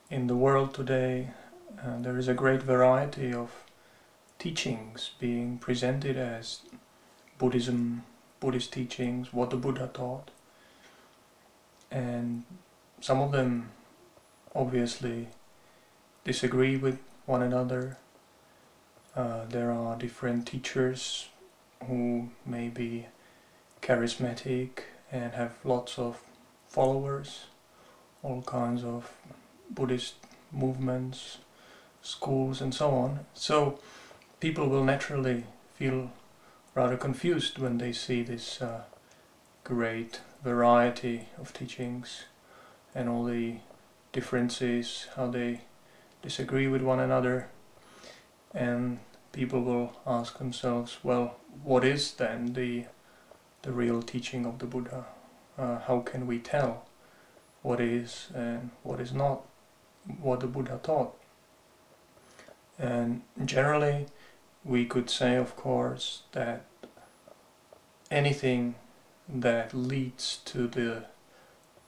In the world today, there is a great variety of teachings being presented as Buddhism, Buddhist teachings, what the Buddha taught. And some of them obviously disagree with one another. There are different teachers who may be charismatic and have lots of followers, all kinds of Buddhist movements, schools and so on. So people will naturally feel rather confused when they see this great variety of teachings and all the differences, how they disagree with one another. And people will ask themselves, well, what is then the real teaching of the Buddha? How can we tell what is and what is not what the Buddha taught? And generally we could say, of course, that anything that leads to the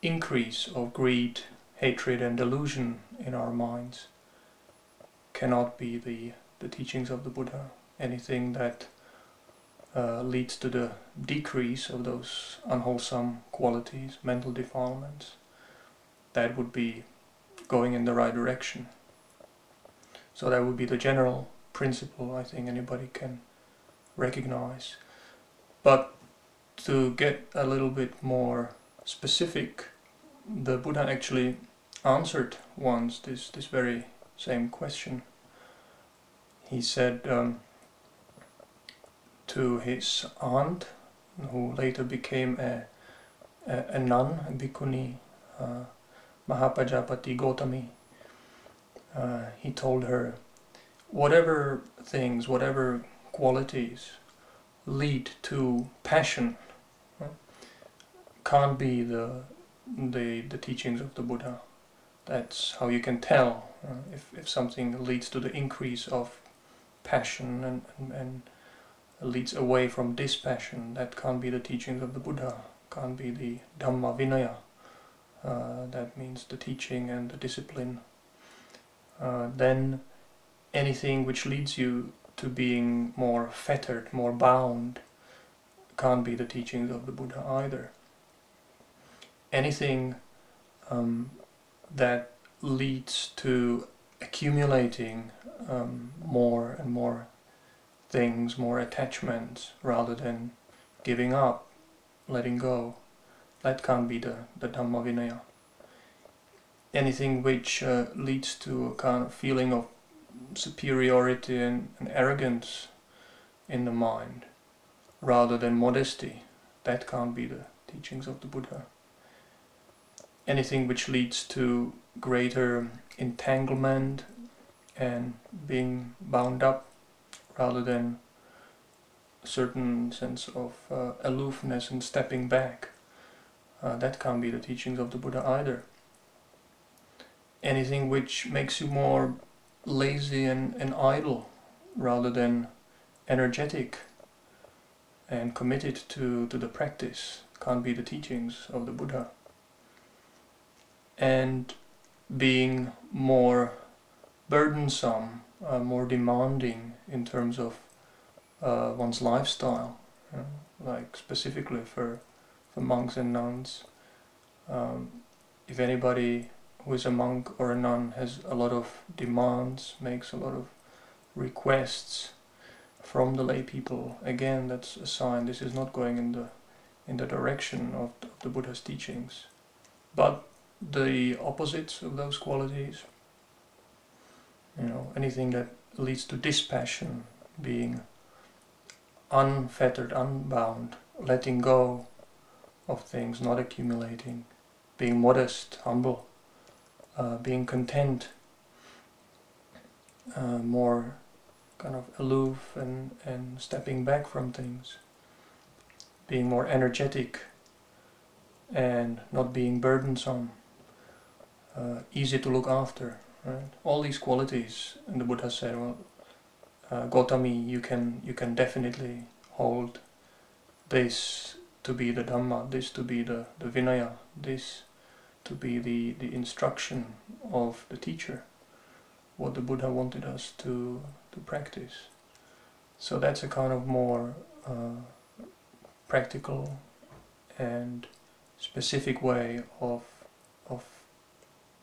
increase of greed, hatred and delusion in our minds cannot be the teachings of the Buddha. Anything that leads to the decrease of those unwholesome qualities, mental defilements, that would be going in the right direction. So that would be the general principle I think anybody can recognize. But to get a little bit more specific, the Buddha actually answered once this very same question. He said to his aunt, who later became a nun, a bhikkhuni, Mahapajapati Gotami, he told her, whatever things, whatever qualities lead to passion can't be the teachings of the Buddha. That's how you can tell if something leads to the increase of passion and leads away from dispassion. That can't be the teachings of the Buddha, can't be the Dhamma Vinaya. That means the teaching and the discipline. Then anything which leads you to being more fettered, more bound, can't be the teachings of the Buddha either. Anything that leads to accumulating more and more things, more attachments, rather than giving up, letting go, that can't be the Dhamma Vinaya. Anything which leads to a kind of feeling of superiority and arrogance in the mind, rather than modesty, that can't be the teachings of the Buddha. Anything which leads to greater entanglement and being bound up, rather than a certain sense of aloofness and stepping back, that can't be the teachings of the Buddha either. Anything which makes you more lazy and idle, rather than energetic and committed to the practice, can't be the teachings of the Buddha. And being more burdensome, more demanding in terms of one's lifestyle, like specifically for monks and nuns. If anybody who is a monk or a nun has a lot of demands, makes a lot of requests from the lay people, again that's a sign this is not going in the direction of the Buddha's teachings. But the opposites of those qualities, anything that leads to dispassion, being unfettered, unbound, letting go of things, not accumulating, being modest, humble, being content, more kind of aloof and stepping back from things, being more energetic and not being burdensome, easy to look after, right? All these qualities, and the Buddha said, well, Gotami, you can definitely hold this to be the Dhamma, this to be the Vinaya, this to be the instruction of the teacher, what the Buddha wanted us to practice. So that's a kind of more practical and specific way of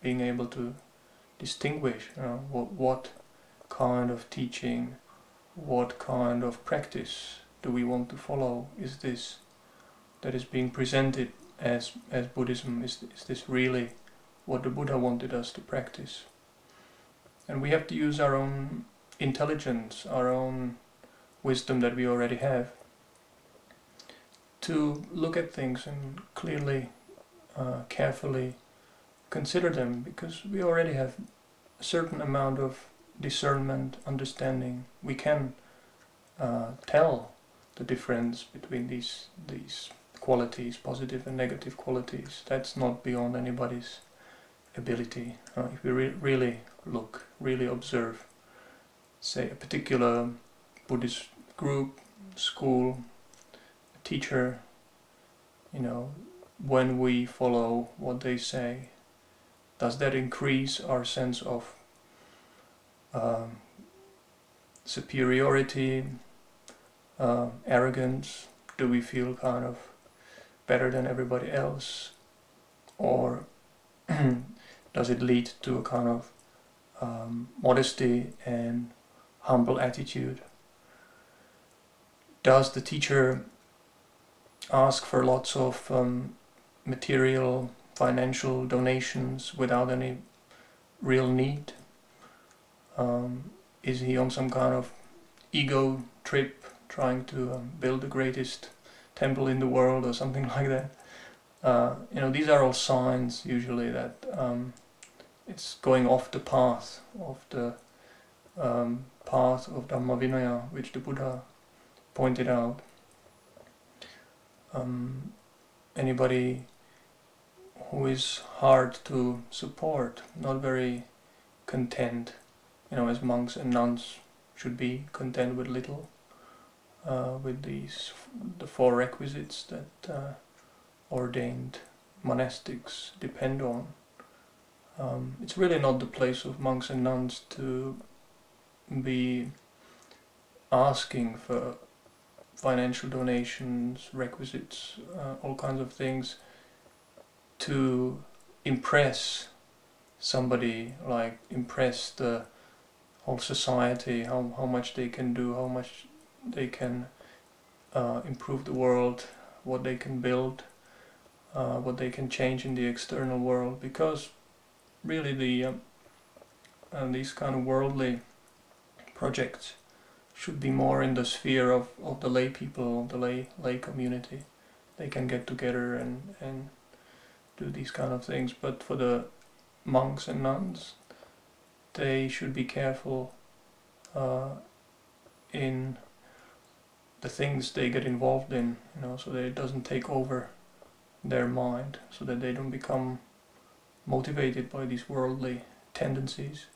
being able to distinguish, what kind of teaching, what kind of practice do we want to follow. Is this that is being presented as Buddhism, is this really what the Buddha wanted us to practice? And we have to use our own intelligence, our own wisdom that we already have, to look at things and clearly, carefully consider them, because we already have a certain amount of discernment, understanding. We can tell the difference between these qualities, positive and negative qualities. That's not beyond anybody's ability. If we really look, really observe, say, a particular Buddhist group, school, a teacher, when we follow what they say, does that increase our sense of superiority, arrogance? Do we feel kind of better than everybody else? Or does it lead to a kind of modesty and humble attitude? Does the teacher ask for lots of material, financial donations without any real need? Is he on some kind of ego trip, trying to build the greatest temple in the world or something like that? These are all signs usually that it's going off the path of Dhamma Vinaya, which the Buddha pointed out. Anybody who is hard to support, not very content, as monks and nuns should be content with little, with the four requisites that ordained monastics depend on. It's really not the place of monks and nuns to be asking for financial donations, requisites, all kinds of things to impress somebody, like impress the whole society, how much they can do, how much they can improve the world, what they can build, what they can change in the external world. Because really these kind of worldly projects should be more in the sphere of the lay people, the lay community. They can get together and do these kind of things. But for the monks and nuns, they should be careful in the things they get involved in, so that it doesn't take over their mind, so that they don't become motivated by these worldly tendencies.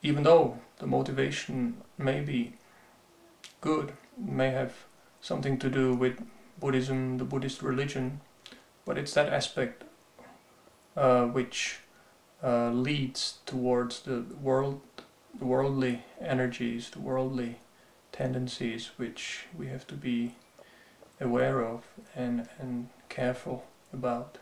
Even though the motivation may be good, may have something to do with Buddhism, the Buddhist religion, but it's that aspect which leads towards the worldly energies, the worldly tendencies, which we have to be aware of and careful about.